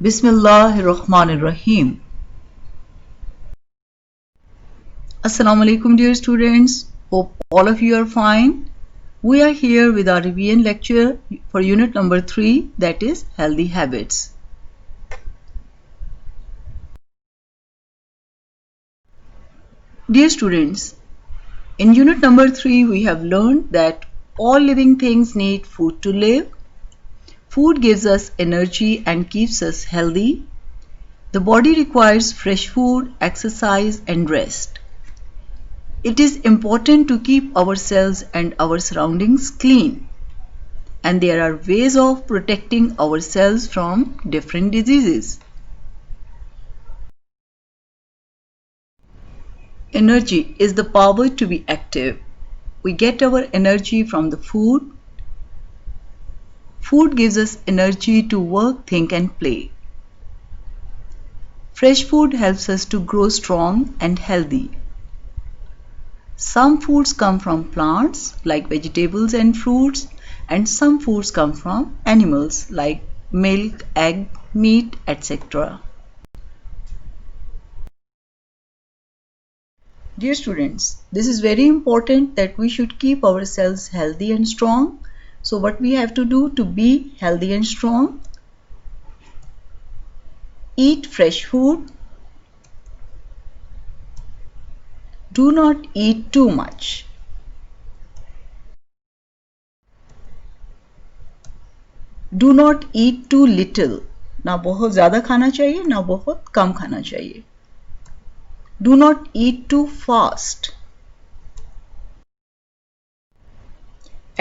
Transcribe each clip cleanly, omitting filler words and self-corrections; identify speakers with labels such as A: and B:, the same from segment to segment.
A: Bismillahirrahmanirrahim. Assalamu alaikum dear students. Hope all of you are fine. We are here with our revision lecture for unit number 3, that is healthy habits. Dear students, in unit number 3 we have learned that all living things need food to live. Food gives us energy and keeps us healthy. The body requires fresh food, exercise and rest. It is important to keep ourselves and our surroundings clean, and there are ways of protecting ourselves from different diseases. Energy is the power to be active. We get our energy from the food. Food gives us energy to work, think and play. Fresh food helps us to grow strong and healthy. Some foods come from plants like vegetables and fruits, and some foods come from animals like milk, egg, meat, etc. Dear students, this is very important that we should keep ourselves healthy and strong. So what we have to do to be healthy and strong? Eat fresh food. Do not eat too much. Do not eat too little. ना बहुत ज़्यादा खाना चाहिए ना बहुत कम खाना चाहिए. Do not eat too fast.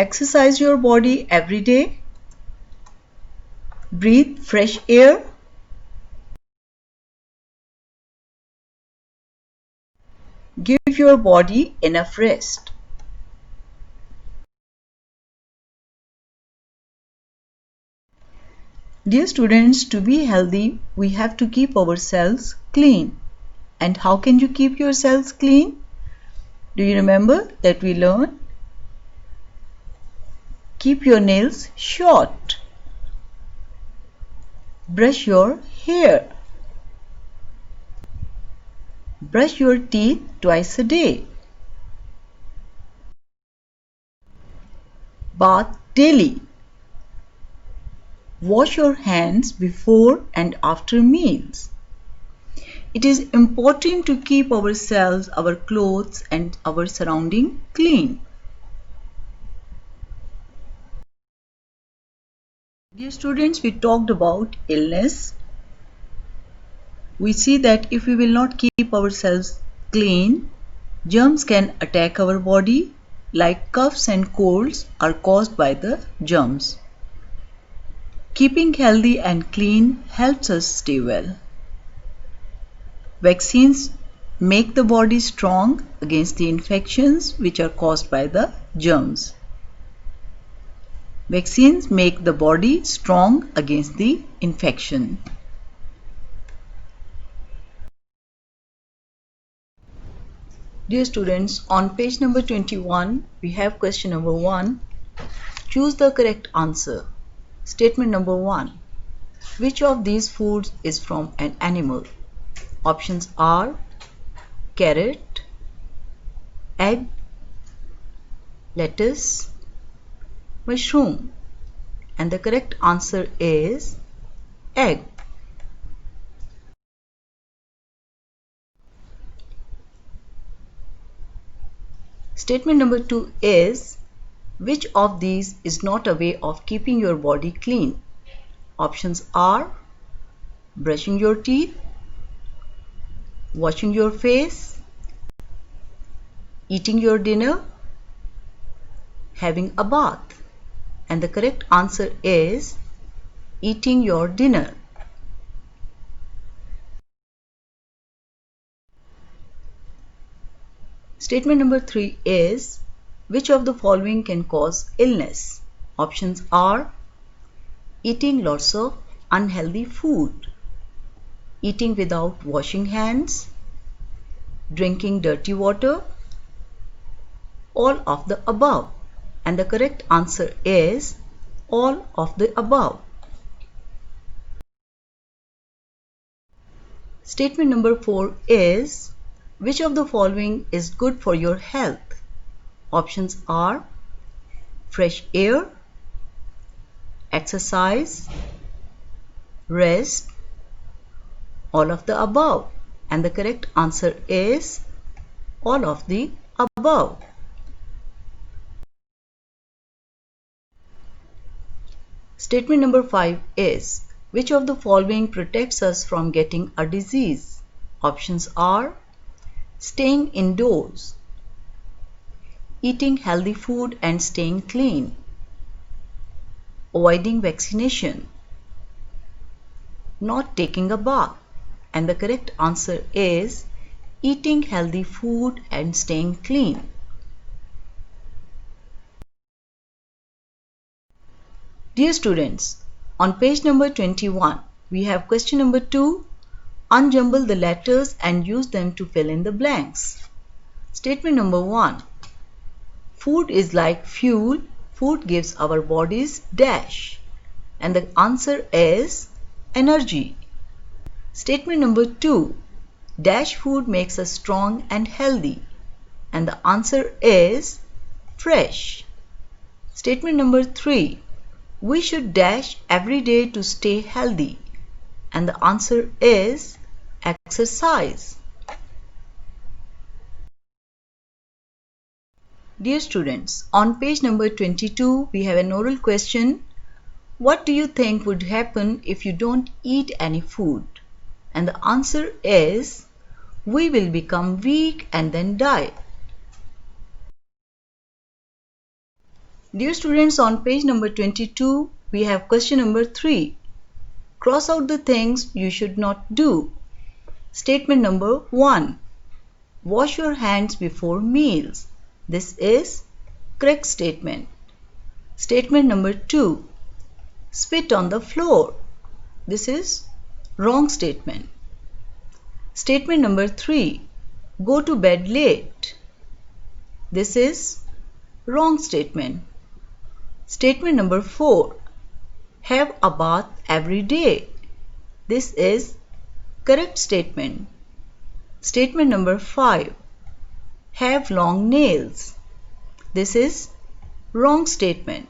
A: Exercise your body every day. Breathe fresh air. Give your body enough rest. Dear students, to be healthy, we have to keep ourselves clean. And how can you keep yourselves clean? Do you remember that we learned? Keep your nails short. Brush your hair. Brush your teeth twice a day. Bath daily. Wash your hands before and after meals. It is important to keep ourselves, our clothes and our surrounding clean. Dear students, we talked about illness. We see that if we will not keep ourselves clean, germs can attack our body, like coughs and colds are caused by the germs. Keeping healthy and clean helps us stay well. Vaccines make the body strong against the infections which are caused by the germs. Vaccines make the body strong against the infection. Dear students, on page number 21, we have question number 1. Choose the correct answer. Statement number 1. Which of these foods is from an animal? Options are carrot, egg, lettuce, mushroom, and the correct answer is egg. Statement number 2 is, which of these is not a way of keeping your body clean? Options are brushing your teeth, washing your face, eating your dinner, having a bath, and the correct answer is eating your dinner. Statement number 3 is, which of the following can cause illness? Options are eating lots of unhealthy food, eating without washing hands, drinking dirty water, all of the above. And the correct answer is all of the above. Statement number 4 is, which of the following is good for your health? Options are fresh air, exercise, rest, all of the above. And the correct answer is all of the above. Statement number 5 is, which of the following protects us from getting a disease? Options are staying indoors, eating healthy food and staying clean, avoiding vaccination, not taking a bath. And the correct answer is eating healthy food and staying clean. Dear students, on page number 21, we have question number 2. Unjumble the letters and use them to fill in the blanks. Statement number 1. Food is like fuel. Food gives our bodies dash. And the answer is energy. Statement number 2. Dash food makes us strong and healthy. And the answer is fresh. Statement number 3. We should dash every day to stay healthy. And the answer is exercise. Dear students, on page number 22, we have an oral question. What do you think would happen if you don't eat any food? And the answer is, we will become weak and then die. Dear students, on page number 22, we have question number 3. Cross out the things you should not do. Statement number 1. Wash your hands before meals. This is correct statement. Statement number 2. Spit on the floor. This is wrong statement. Statement number 3. Go to bed late. This is wrong statement. Statement number 4. Have a bath every day. This is correct statement. Statement number 5. Have long nails. This is wrong statement.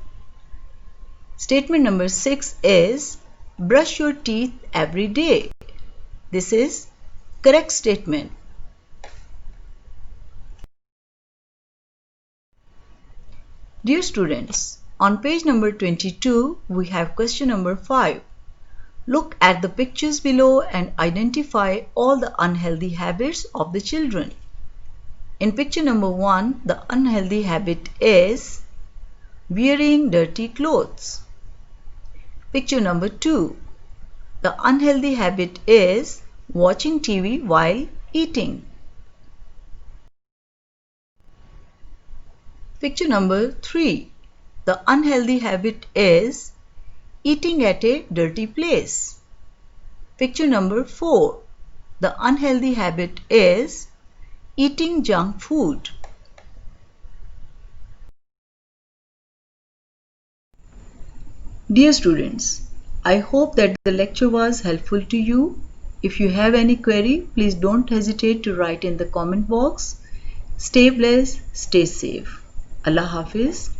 A: Statement number 6 is brush your teeth every day. This is correct statement. Dear students, on page number 22, we have question number 5. Look at the pictures below and identify all the unhealthy habits of the children. In picture number 1, the unhealthy habit is wearing dirty clothes. Picture number 2, the unhealthy habit is watching TV while eating. Picture number 3, the unhealthy habit is eating at a dirty place. Picture number 4, the unhealthy habit is eating junk food. Dear students, I hope that the lecture was helpful to you. If you have any query, please don't hesitate to write in the comment box. Stay blessed, stay safe. Allah Hafiz.